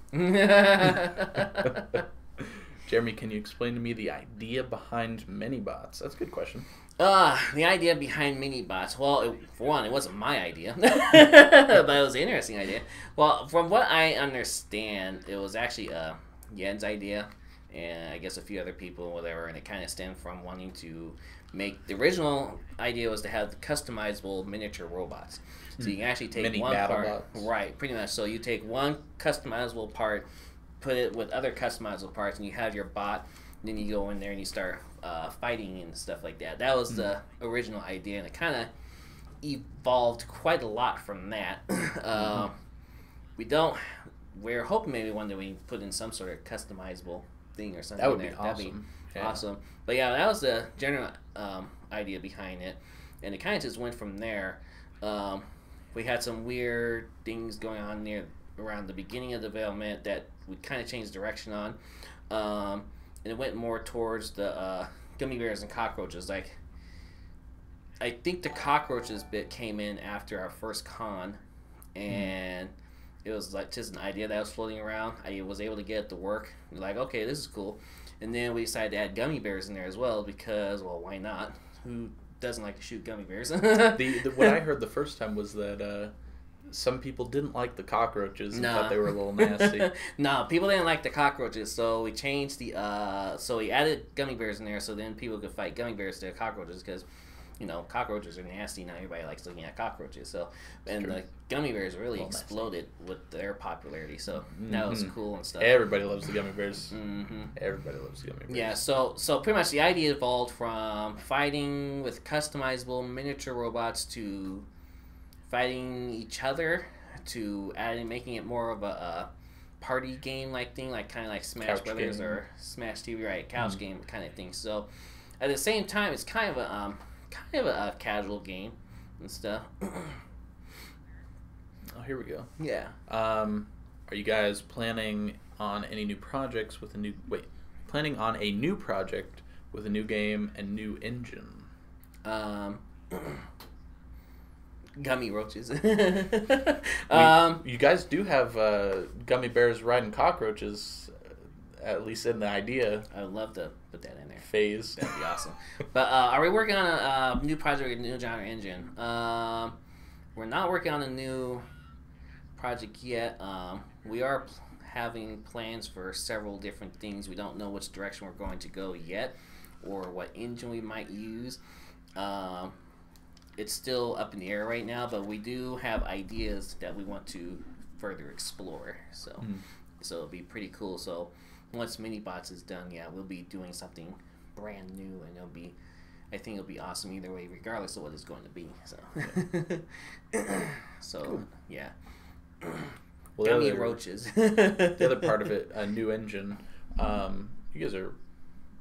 Jeremy, can you explain to me the idea behind mini-bots? That's a good question. The idea behind mini-bots. Well, for one, it wasn't my idea. But it was an interesting idea. Well, from what I understand, it was actually Yen's idea. And I guess a few other people, whatever. And it kind of stemmed from wanting to make... The original idea was to have customizable miniature robots. So you can actually take Mini one battle part... bots. Right, pretty much. So you take one customizable part, put it with other customizable parts, and you have your bot. Then you go in there and you start fighting and stuff like that. That was the original idea, and it kind of evolved quite a lot from that. We're hoping maybe one day we can put in some sort of customizable thing or something. That would there. be awesome. That'd be awesome. But yeah, that was the general idea behind it, and it kind of just went from there. We had some weird things going on around the beginning of development that we kind of changed direction on. And it went more towards the gummy bears and cockroaches. Like, I think the cockroaches bit came in after our first con, and it was like just an idea that was floating around. I was able to get it to work. We're like, okay, this is cool. And then we decided to add gummy bears in there as well because, well, why not? Who doesn't like to shoot gummy bears? What I heard the first time was that some people didn't like the cockroaches and thought they were a little nasty. No, people didn't like the cockroaches, so we changed so we added gummy bears in there so then people could fight gummy bears to cockroaches because, cockroaches are nasty. Not everybody likes looking at cockroaches. So, and the gummy bears really exploded with their popularity. So that was cool and stuff. Everybody loves the gummy bears. Everybody loves the gummy bears. Yeah, so pretty much the idea evolved from fighting with customizable miniature robots to fighting each other to making it more of a party game like thing, like kind of like Smash Couch Brothers game. or Smash TV, right? Couch game kind of thing. So at the same time, it's kind of a casual game and stuff. Oh, here we go. Yeah. Are you guys planning on any new projects with a new? Planning on a new project with a new game and new engine? Gummy roaches. You guys do have gummy bears riding cockroaches, at least in the idea. I would love to put that in there. Phase. That'd be awesome. But are we working on a new project with a new genre engine? We're not working on a new project yet. We are having plans for several different things. We don't know which direction we're going to go yet or what engine we might use. It's still up in the air right now, but we do have ideas that we want to further explore. So it'll be pretty cool. So once Minibots is done, yeah, we'll be doing something brand new, and I think it'll be awesome either way, regardless of what it's going to be. So, Cool. Yeah. Well, Gummy roaches. The other part of it, a new engine. You guys are,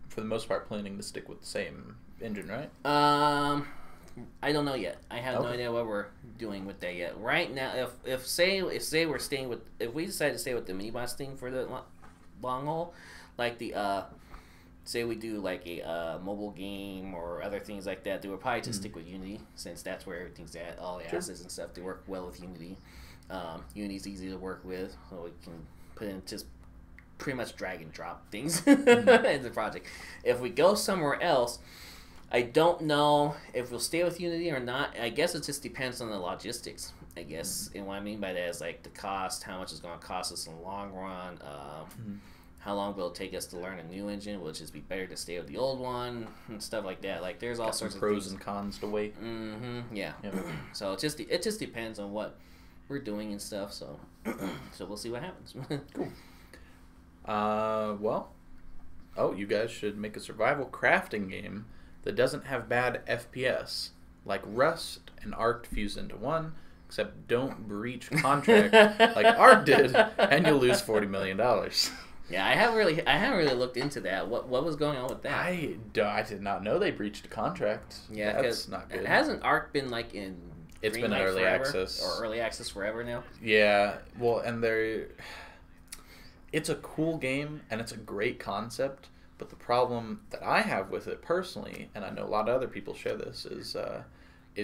for the most part, planning to stick with the same engine, right? I don't know yet. I have no idea what we're doing with that yet. Right now, if say we're staying with, if we decide to stay with the mini boss thing for the long haul, like the say we do like a mobile game or other things like that, they would probably just stick with Unity, since that's where everything's at. All the assets and stuff, they work well with Unity. Unity's easy to work with, so we can put in just pretty much drag and drop things in the project. If we go somewhere else, I don't know if we'll stay with Unity or not. I guess it just depends on the logistics, I guess. And what I mean by that is like the cost, how much it's going to cost us in the long run, how long will it take us to learn a new engine? Will it just be better to stay with the old one and stuff like that? Like there's all sorts of pros and cons to weigh. Yeah. Yep. So it just depends on what we're doing and stuff. So so we'll see what happens. Cool. Well, you guys should make a survival crafting game that doesn't have bad FPS, like Rust and Ark fused into one, except don't breach contract like Ark did, and you'll lose $40 million. Yeah, I haven't really looked into that. What was going on with that? I did not know they breached a contract. Yeah, that's not good. Hasn't Ark been like in? It's been in early access or early access forever now. Yeah, well, and it's a cool game and it's a great concept, but the problem that I have with it personally, and I know a lot of other people share this, is it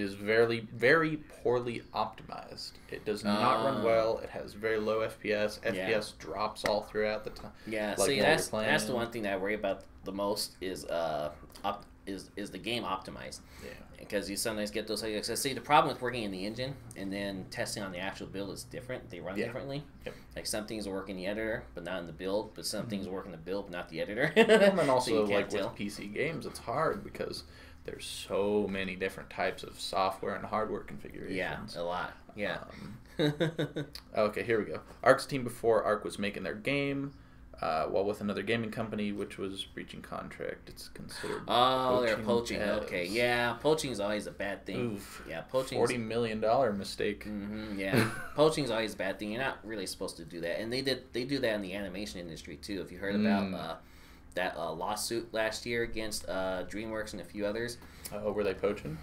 is very, very poorly optimized. It does not run well. It has very low FPS. FPS drops all throughout the time. Yeah, like, see, that's the one thing that I worry about the most is the game optimized. Yeah. Because you sometimes get those. See, the problem with working in the engine and then testing on the actual build is different. They run differently. Yep. Like some things will work in the editor, but not in the build. But some things will work in the build, but not the editor. And then also, so like with PC games, it's hard because there's so many different types of software and hardware configurations. Yeah, a lot. Yeah. Okay, here we go. Ark's team before Ark was making their game. While with another gaming company, which was breaching contract, it's considered. Oh, they're poaching. Okay, yeah, poaching is always a bad thing. Oof. Yeah, poaching. $40 million mistake. Yeah, poaching is always a bad thing. You're not really supposed to do that, and they do that in the animation industry too. If you heard about that lawsuit last year against DreamWorks and a few others. Were they poaching?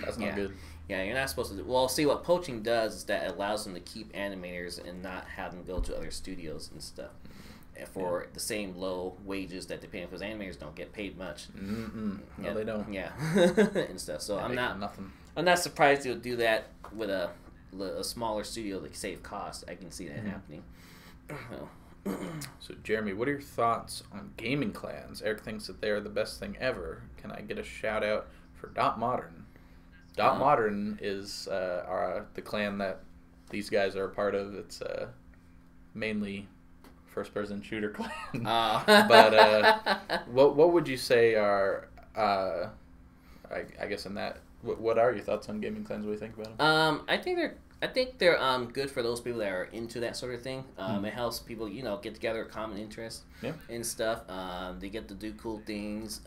That's not good. Yeah, you're not supposed to do. Well, see, what poaching does is that it allows them to keep animators and not have them go to other studios and stuff. For the same low wages that they pay, because animators don't get paid much. No, they don't. Yeah, and stuff. So I'm not surprised they'll do that with a smaller studio to save costs. I can see that happening. So Jeremy, what are your thoughts on gaming clans? Eric thinks that they are the best thing ever. Can I get a shout out for Dot Modern? Dot Modern is the clan that these guys are a part of. It's mainly first-person shooter clan. But what would you say are, I guess in that, what are your thoughts on gaming clans? What do you think about them? I think they're good for those people that are into that sort of thing. It helps people, get together a common interest and stuff. They get to do cool things.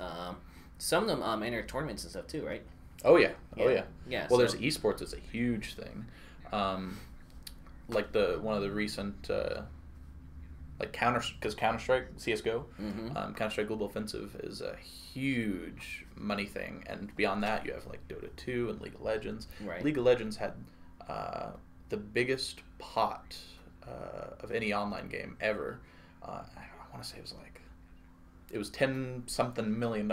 Some of them enter tournaments and stuff too, right? Oh yeah. Yeah. Well, there's esports is a huge thing. Like one of the recent. Like Counter-Strike, CSGO, Counter-Strike Global Offensive is a huge money thing. And beyond that, you have like Dota 2 and League of Legends. Right. League of Legends had the biggest pot of any online game ever. I want to say it was $10-something million.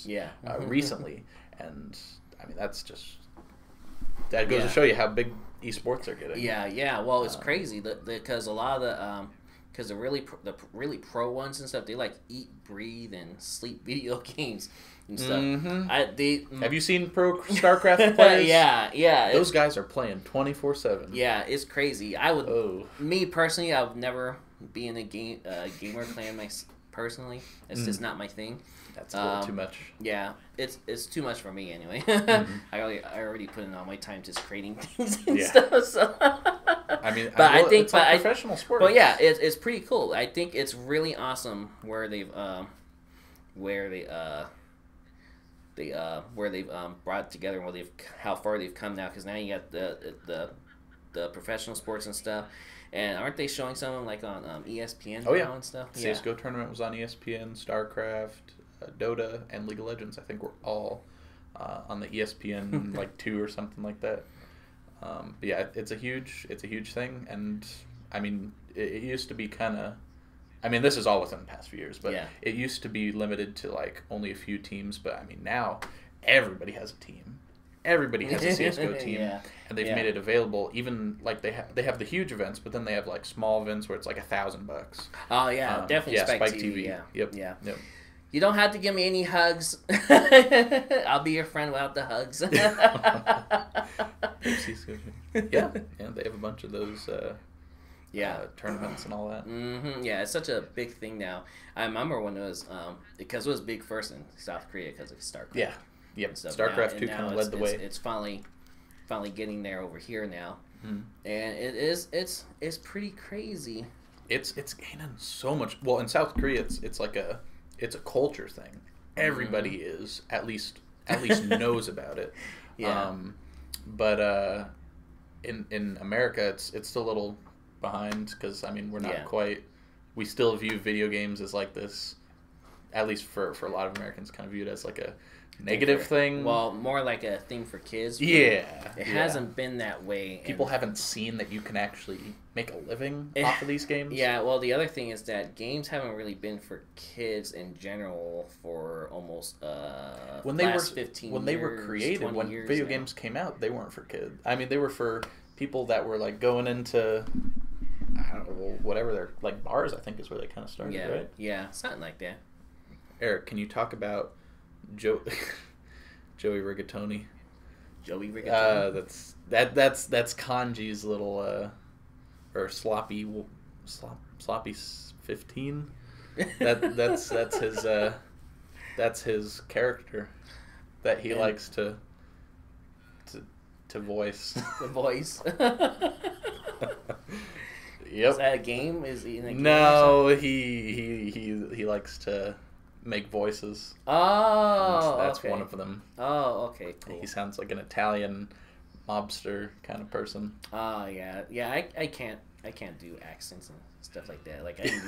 Yeah. Recently. And I mean, that goes to show you how big esports are getting. Yeah. Well, it's crazy because a lot of the... Because the really pro ones and stuff, they like eat, breathe, and sleep video games and stuff. Have you seen pro StarCraft players? Yeah. Those guys are playing 24/7. Yeah, it's crazy. Me personally, I would never be in a gamer clan personally. It's just not my thing. That's a little too much. Yeah, it's too much for me anyway. I already put in all my time just creating things and stuff. So. I mean, it's like professional sport. But yeah, it's pretty cool. I think it's really awesome where they've brought together and how far they've come now. Because now you got the professional sports and stuff. And aren't they showing some of them like on ESPN now and stuff? CSGO tournament was on ESPN, StarCraft, Dota, and League of Legends. I think were all on the ESPN like 2 or something like that. But yeah, it's a huge thing, and I mean, it used to be kind of. I mean, this is all within the past few years, but it used to be limited to like only a few teams. But I mean, now everybody has a team. Everybody has a CS:GO team, and they've made it available. Even like they have the huge events, but then they have like small events where it's like $1,000. Oh yeah, definitely Spike TV. Yeah. Yep. You don't have to give me any hugs. I'll be your friend without the hugs. Yeah, they have a bunch of those. Tournaments and all that. Mm-hmm. Yeah, it's such a big thing now. I remember when it was because it was big first in South Korea because of StarCraft. Yeah, yep. StarCraft 2 kind of led the way. It's finally getting there over here now, and it's pretty crazy. It's gaining so much. Well, in South Korea, it's like a culture thing. Everybody is at least knows about it. Yeah. But in America, it's still a little behind because I mean we're not quite. We still view video games as like this, at least for a lot of Americans, kind of viewed as like a negative thing. Well, more like a thing for kids. Yeah, it hasn't been that way. People haven't seen that you can actually make a living off of these games. Yeah, well, the other thing is that games haven't really been for kids in general for almost when they were created, when video games came out, they weren't for kids. I mean, they were for people that were like going into, I don't know, whatever they're like bars. I think is where they kind of started, right? Yeah, something like that. Eric, can you talk about Joey Rigatoni? Joey Rigatoni. That's Kanji's little or sloppy 15. That's his character that he likes to voice. The voice. Yep. Is that a game? Is he in a game? No, he likes to make voices. Oh, that's one of them. Oh, okay, cool. He sounds like an Italian mobster kind of person. Oh yeah. I can't do accents and stuff like that. Like I can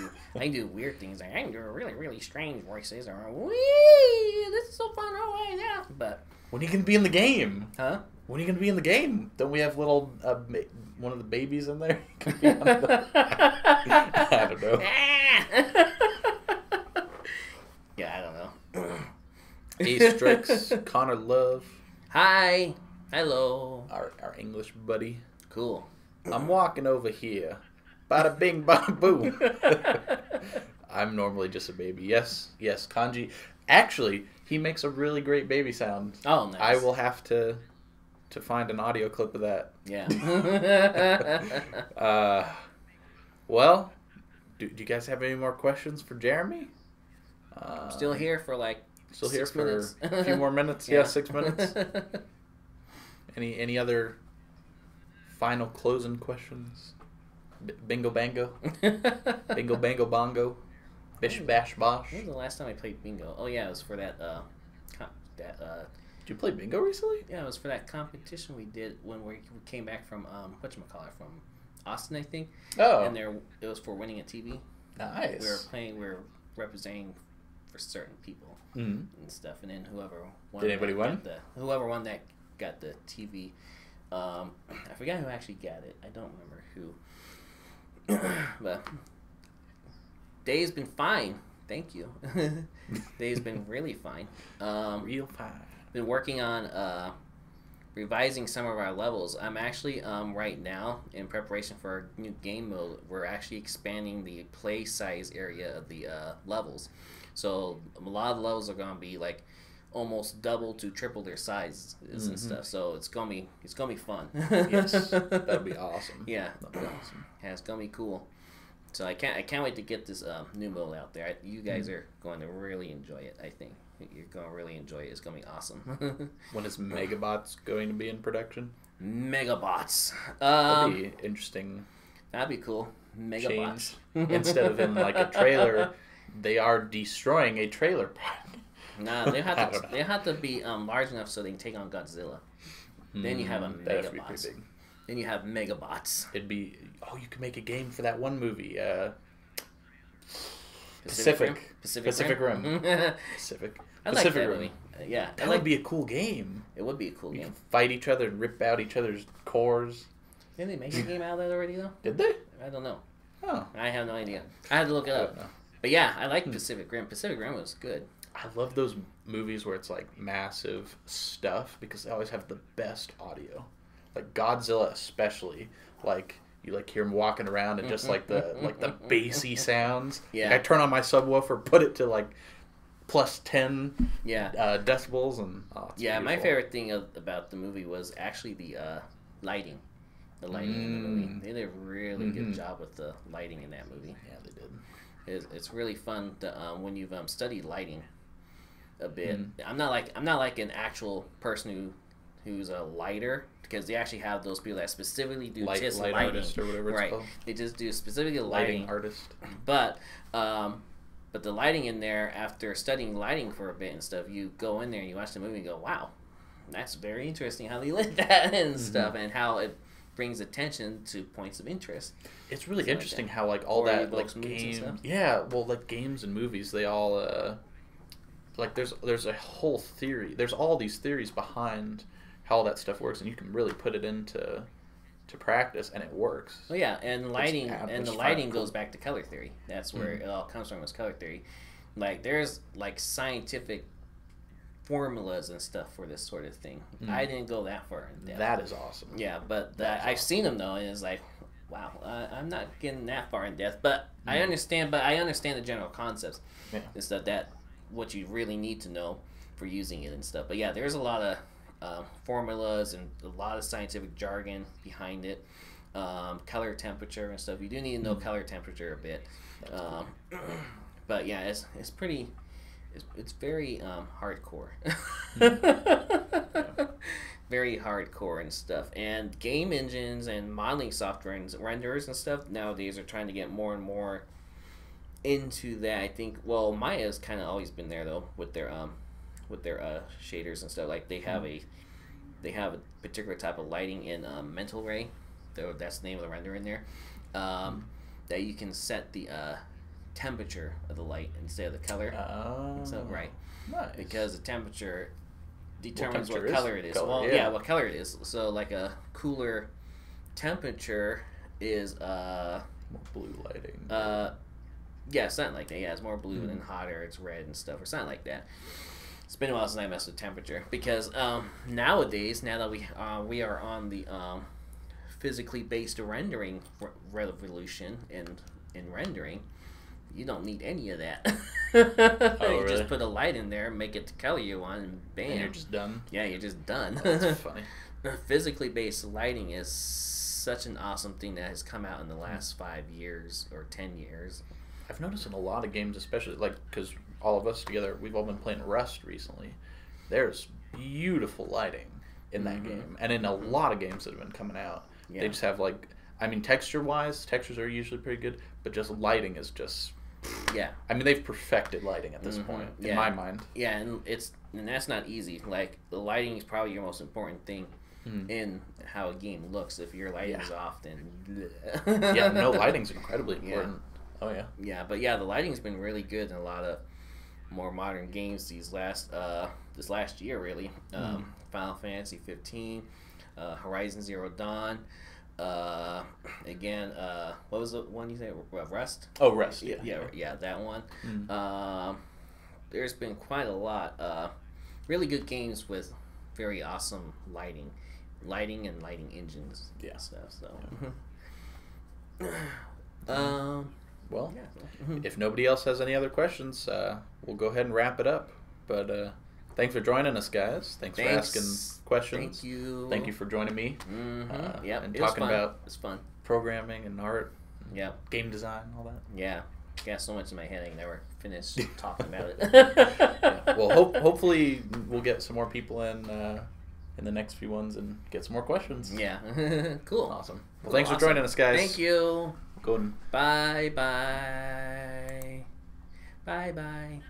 do weird things. Like I can do really really strange voices. Or wee, this is so fun. Oh yeah. But when are you gonna be in the game? Huh? When are you gonna be in the game? Don't we have little one of the babies in there? I don't know. Yeah, I don't know. Ace Strix, Connor Love. Hi. Hello. Our English buddy. Cool. I'm walking over here. Bada bing, bada boom. I'm normally just a baby. Yes, Kanji. Actually, he makes a really great baby sound. Oh, nice. I will have to find an audio clip of that. Yeah. Well, do you guys have any more questions for Jeremy? Still here for like Still here 6 for minutes. a few more minutes. Yeah, 6 minutes. Any other final closing questions? Bingo bango? Bingo bango bongo? Bish bash bosh? When was the last time I played bingo? Oh yeah, it was for that Did you play bingo recently? Yeah, it was for that competition we did when we came back from whatchamacallit, from Austin, I think. Oh. And it was for winning a TV. Nice. We were representing for certain people and stuff, and then whoever won. Did anybody win? Whoever won that got the TV. I forgot who actually got it. I don't remember who. But day's been fine. Thank you. Day's been really fine. Real fine. Been working on revising some of our levels. I'm actually right now in preparation for our new game mode. We're actually expanding the play size area of the levels. So a lot of the levels are going to be like almost double to triple their sizes and stuff. So it's gonna be fun. Yes, that'd be awesome. Yeah, that'd be awesome. Yeah, it's gonna be cool. So I can't wait to get this new mode out there. You guys are going to really enjoy it. I think you're going to really enjoy it. It's going to be awesome. When is Megabots going to be in production? Megabots. That'd be interesting. That'd be cool. Megabots. Instead of in like a trailer, they are destroying a trailer park. Nah, they have to be large enough so they can take on Godzilla. Then you have a Megabots. Then you have Megabots. It'd be you could make a game for that one movie. Pacific Rim. Pacific. I like that movie. Yeah, that would be a cool game. It would be a cool You game. can fight each other and rip out each other's cores. Didn't they make a game out of that already though? Did they? I don't know. Oh, I have no idea. I had to look it I up. don't know. But yeah, I like Pacific Rim. Pacific Rim was good. I love those movies where it's like massive stuff because they always have the best audio. Like Godzilla especially, like you like hear him walking around and just like the bassy sounds. Yeah. Like, I turn on my subwoofer, put it to like plus 10 Yeah. decibels, and it's Yeah, my beautiful. favorite thing about the movie was actually the lighting. The lighting in the movie. They did a really good job with the lighting in that movie. Yeah, they did. It's really fun to, when you've studied lighting a bit. I'm not like an actual person who's a lighter, because they actually have those people that specifically do Light lighting, artist or whatever it's right? called. They just do specifically Lighting lighting. artist. But the lighting in there, after studying lighting for a bit and stuff, you go in there and you watch the movie and go, wow, that's very interesting how they lit that and stuff, and how it brings attention to points of interest. It's really Something interesting like how like all Or that evokes like moods and game, stuff. yeah, well like games and movies, they all like there's a whole theory. There's all these theories behind how all that stuff works, and you can really put it into practice, and it works. Well, yeah, and lighting it's the fun. lighting goes back to color theory. That's where it all comes from, is color theory. Like there's like scientific formulas and stuff for this sort of thing. I didn't go that far in depth. That is awesome. Yeah, but That's I've seen them though, and it's like, wow, I'm not getting that far in depth. But I understand. But I understand the general concepts Yeah. and stuff, that what you really need to know for using it and stuff. But yeah, there's a lot of formulas and a lot of scientific jargon behind it. Color temperature and stuff. You do need to know color temperature a bit. But yeah, it's pretty. It's very hardcore. Very hardcore and stuff. And game engines and modeling software and renderers and stuff nowadays are trying to get more and more into that. I think, well, Maya's kind of always been there though with their shaders and stuff. Like they have a particular type of lighting in Mental Ray. That's the name of the render in there. That you can set the temperature of the light instead of the color. Oh. So right, Nice. because the temperature determines what temperature color is? it is. Color, Well, yeah. yeah, what color it is. So like a cooler temperature is More blue lighting. yeah, something like that. Yeah, it's more blue, and hotter it's red and stuff, or something like that. It's been a while since I messed with temperature, because nowadays, now that we are on the physically based rendering revolution in rendering, you don't need any of that. You really? just put a light in there, make it the color you want, and bam, and you're just done. yeah, you're just done. That's funny. Physically based lighting is such an awesome thing that has come out in the last 5 years or 10 years. I've noticed in a lot of games, especially like because all of us together, we've all been playing Rust recently. There's beautiful lighting in that game, and in a lot of games that have been coming out. Yeah. They just have like, I mean, textures are usually pretty good, but just lighting is just. Yeah. I mean, they've perfected lighting at this point, in my mind. Yeah, and that's not easy. Like the lighting is probably your most important thing in how a game looks. If your lighting is off, then Yeah, no, lighting's incredibly important. Oh yeah. Yeah, but yeah, the lighting's been really good in a lot of more modern games this last year, really. Final Fantasy 15, Horizon Zero Dawn. Again, what was the one you said? Rust? Oh, Rust. Yeah, that one. There's been quite a lot. Really good games with very awesome lighting and lighting engines. Yeah. And stuff. So. Well, Yeah. if nobody else has any other questions, we'll go ahead and wrap it up. But thanks for joining us, guys. Thanks for asking questions. Thank you for joining me. Yep. And It was talking fun. about It's fun. programming and art, Yep. game design, all that. Yeah. Got so much in my head I can never finish talking about it. Yeah. Well, hopefully we'll get some more people in the next few ones and get some more questions. Yeah. Cool. Awesome. Well, thanks for joining us, guys. Thank you. Go and Bye bye. Bye bye.